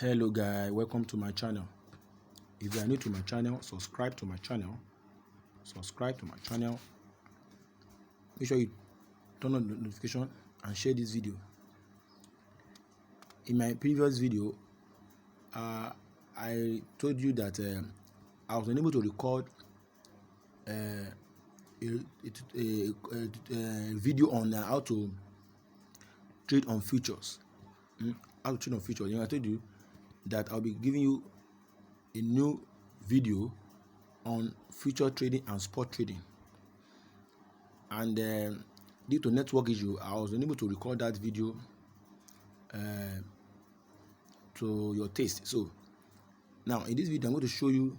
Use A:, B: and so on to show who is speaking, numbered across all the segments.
A: Hello guys, welcome to my channel. If you are new to my channel, subscribe to my channel. Make sure you turn on the notification and share this video. In my previous video, I told you that I was unable to record a video on how to trade on futures. How to trade on futures. I told you that I'll be giving you a new video on future trading and spot trading. And due to network issue, I was unable to record that video to your taste. So now in this video, I'm going to show you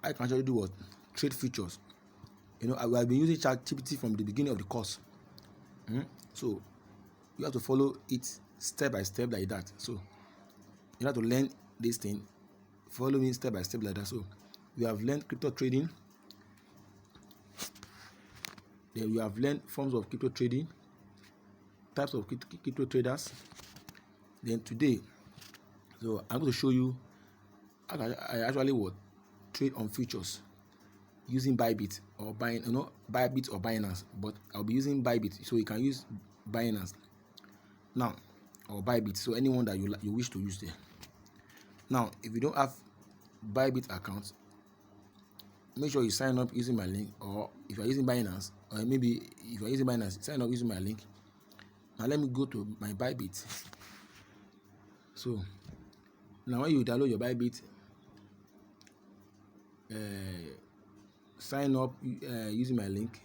A: how I can actually do what? Trade futures. I've been using chatgpt from the beginning of the course. So you have to follow it step by step like that. So you have to learn this thing, follow me step by step like that. So we have learned crypto trading, then we have learned forms of crypto trading, types of crypto traders. Then today, so I'm going to show you how I actually trade on futures using Bybit or Bybit or Binance, but I'll be using Bybit, so you can use Binance now or Bybit, so anyone that you wish to use there. Now, if you don't have Bybit account, make sure you sign up using my link, or if you're using Binance, or maybe if you're using Binance, sign up using my link. Now let me go to my Bybit. So now when you download your Bybit, sign up using my link,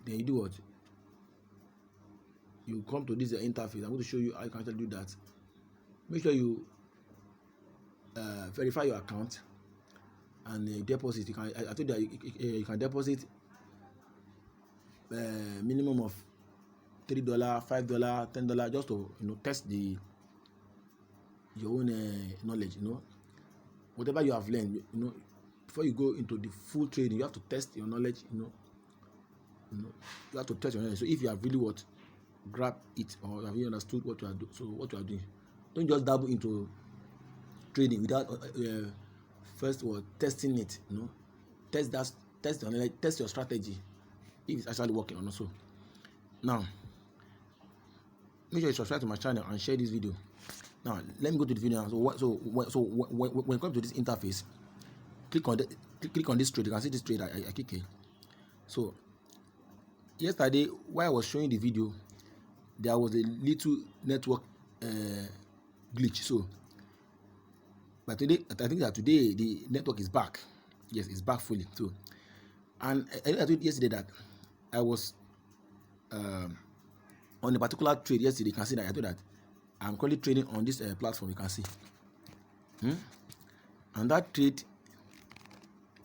A: then you do what? You come to this interface. I'm going to show you how you can actually do that. Make sure you verify your account and deposit. You can. I told you you can deposit minimum of $3, $5, $10, just to test your own knowledge. Whatever you have learned. Before you go into the full trading, you have to test your knowledge. You have to test your knowledge. So if you have really grab it, or have you understood what you are doing? So what you are doing, don't just dabble into trading without first testing it. Test your knowledge, test your strategy if it's actually working or not. So now make sure you subscribe to my channel and share this video. Now let me go to the video now. So when you come to this interface, click on this trade. You can see this trade. I click here. So yesterday while I was showing the video, there was a little network glitch. So but today, I think that today the network is back. Yes, it's back fully. So, and I told yesterday that I was on a particular trade yesterday. You can see that I told that I'm currently trading on this platform. You can see, and that trade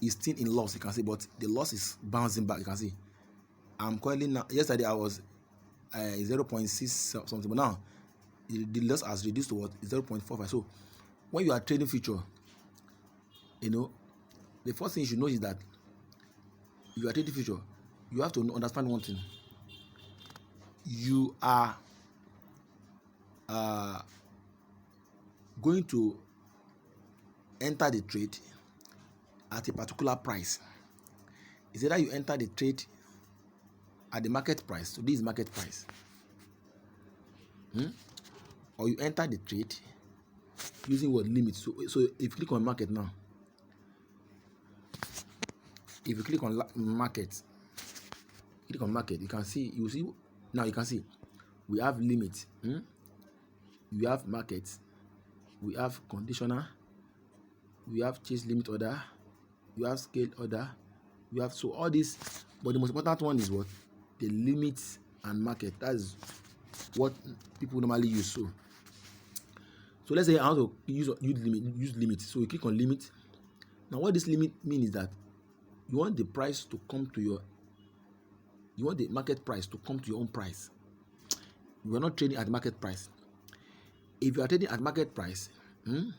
A: is still in loss. You can see, but the loss is bouncing back. You can see, I'm currently now. Yesterday I was 0.6 something, but now the loss has reduced to what? 0.45. So when you are trading future, the first thing you should know is that if you are trading future, you have to understand one thing. You are going to enter the trade at a particular price. Is either you enter the trade at the market price, so this is market price, or you enter the trade using what limit. So if you click on market now, if you click on market, you can see, now you can see we have limit, we have market, we have conditional, we have chase limit order, we have scale order, we have, so all this, but the most important one is what? The limit and market. That is what people normally use. So let's say I want to use limit. So we click on limit. Now what this limit means is that you want the price to come to you want the market price to come to your own price. You are not trading at market price. If you are trading at market price, you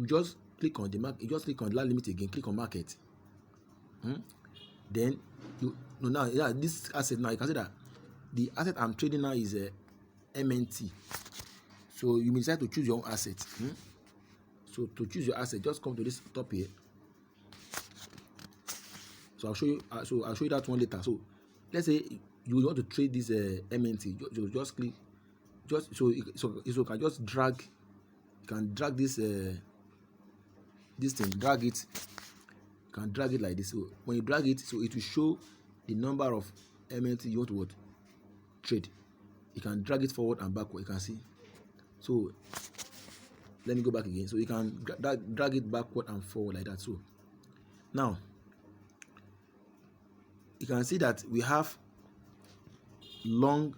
A: just click on the market. You just click on that limit again. Click on market. Then this asset, now you can see that the asset I'm trading now is a MNT. So you may decide to choose your own asset. So to choose your asset, just come to this top here. So I'll show you. I'll show you that one later. So let's say you want to trade this MNT. Just click. So you can just drag. You can drag this thing. Drag it. You can drag it like this. So when you drag it, so it will show the number of MNT you want to trade. You can drag it forward and backward. You can see. So let me go back again. So you can drag it backward and forward like that. So now you can see that we have long,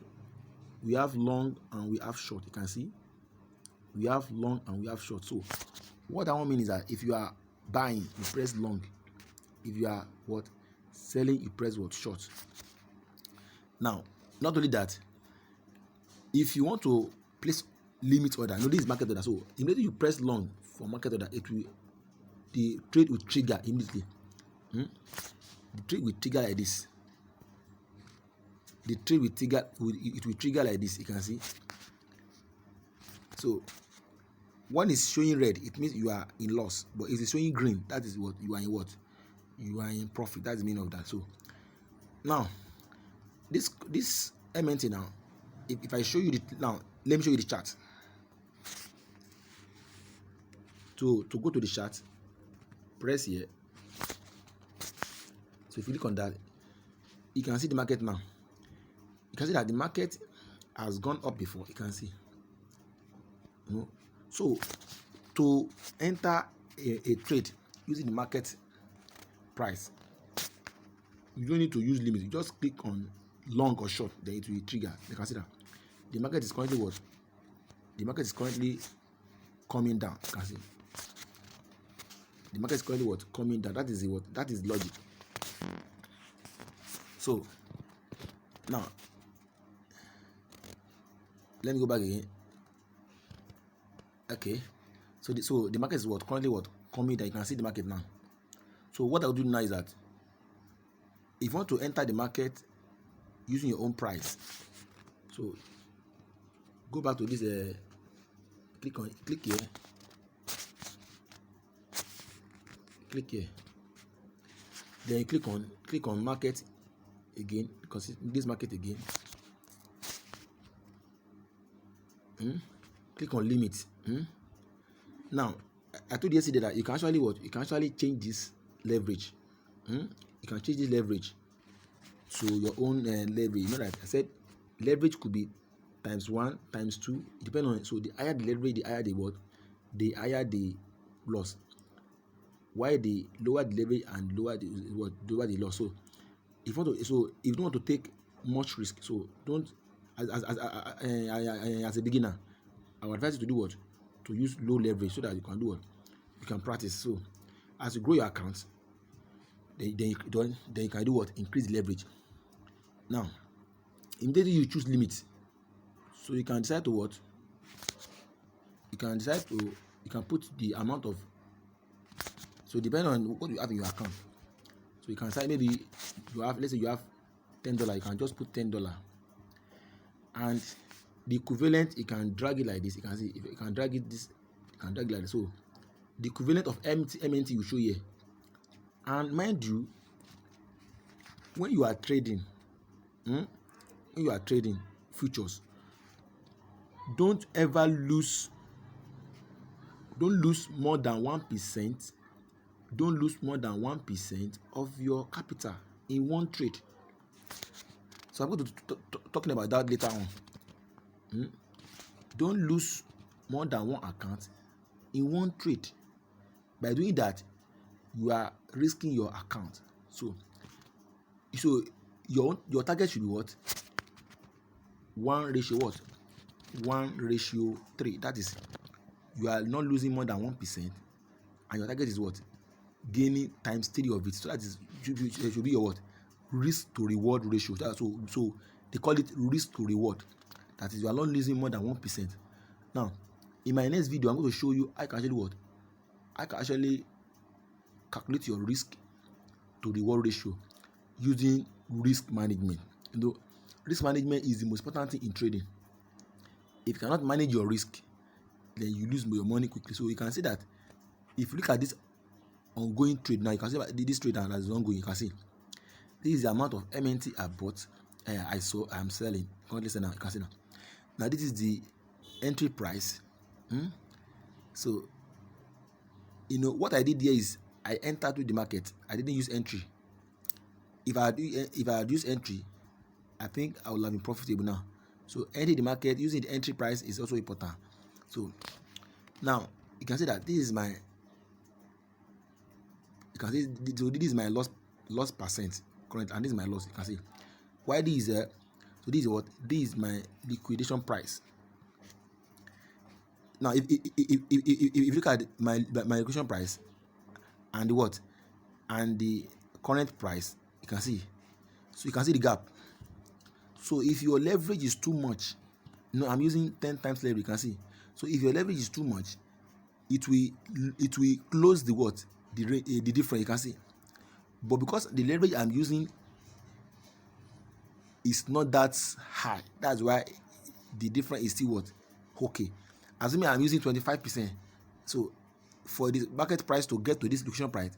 A: and we have short. You can see we have long and we have short. So what that one means is that if you are buying, you press long. If you are selling, you press short. Now, not only that, if you want to place limit order, this is market order. So immediately you press long for market order, the trade will trigger immediately. The trade will trigger like this. It will trigger like this. You can see. So when it's showing red, it means you are in loss. But if it's showing green, that is what you are in. You are in profit. That's the meaning of that. So now this MNT now, if I show you now, let me show you the chart. To go to the chart, press here. So if you click on that, you can see the market now. You can see that the market has gone up before. You can see. So to enter a trade using the market price, you don't need to use limit. You just click on long or short, then it will trigger. You can see that the market is currently the market is currently coming down. You can see the market is currently coming down. That is logic. So now let me go back again. Okay, so the market is currently coming down. You can see the market now. So what I'll do now is that if you want to enter the market using your own price, so go back to this click here, then click on market again, because this market again. Click on limit. Now I told you yesterday that you can actually change this leverage. You can change this leverage to your own leverage. You know that I said leverage could be ×1, ×2, depending on. So the higher the leverage, the higher the higher the loss. Why the lower the leverage and lower the loss. So if you don't want to take much risk, so don't as a beginner, I would advise you to do to use low leverage, so that you can do you can practice. So as you grow your account, then you can do increase leverage. Now immediately you choose limit, so you can decide to you can put the amount of, so depending on what you have in your account. So you can decide, maybe let's say you have $10, you can just put $10, and the equivalent, you can drag it like this. You can see, if you can drag it like this. So the equivalent of MNT will show here. And mind you, when you are trading futures, don't lose more than 1%. Don't lose more than 1% of your capital in one trade. So I'm going to talking about that later on. Don't lose more than one account in one trade. By doing that, you are risking your account. So your target should be what? 1:3. That is, you are not losing more than 1%, and your target is what? Gaining ×3 of it. So that is should be your what? Risk to reward ratio. So they call it risk to reward. That is, you are not losing more than 1%. Now, in my next video, I'm going to show you I can actually calculate your risk to reward ratio using risk management. Risk management is the most important thing in trading. If you cannot manage your risk, then you lose your money quickly. So you can see that if you look at this ongoing trade now, you can see that this trade that is ongoing. You can see this is the amount of MNT I bought. I'm selling currently. Now you can see now this is the entry price. So what I did here is I entered to the market. I didn't use entry. If I had used entry, I think I would have been profitable now. So entering the market using the entry price is also important. So now you can see that this is my loss percent current, and this is my loss. You can see why this is so this is what this is my liquidation price. Now if you look at my liquidation price and the current price, you can see, so you can see the gap. So if your leverage is too much, I'm using 10 times leverage, you can see. So if your leverage is too much, it will close the difference, you can see. But because the leverage I'm using is not that high, that's why the difference is still okay. Assuming I'm using 25%, so for the market price to get to this liquidation price,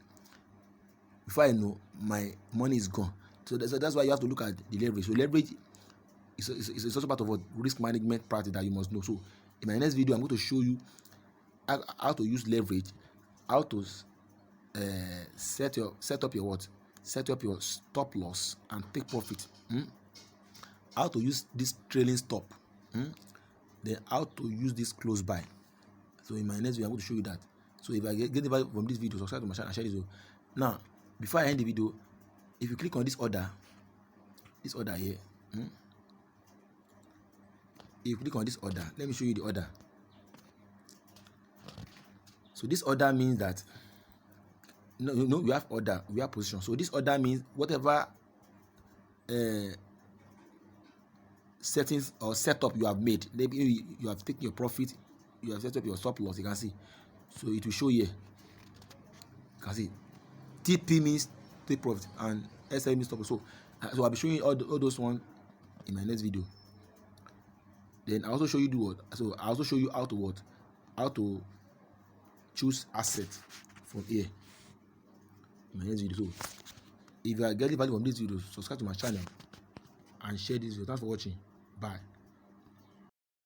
A: before I know, my money is gone. So that's why you have to look at the leverage. So leverage is also part of risk management practice that you must know. So in my next video, I'm going to show you how to use leverage, how to set up your stop loss and take profit, how to use this trailing stop, then how to use this close buy. So in my next video, I'm going to show you that. So if I get the value from this video, subscribe to my channel and share this video. Now, before I end the video, if you click on this order here, if you click on this order, let me show you the order. So this order means that we have order, we have position. So this order means whatever settings or setup you have made, maybe you have taken your profit, you have set up your stop loss, you can see. So it will show here. You can see TP means take profit and SL means stop loss. So I'll be showing you all those ones in my next video. Then I also show you I also show you how to choose asset from here in my next video. So if you are getting value from this video, subscribe to my channel and share this video. Thanks for watching. Bye.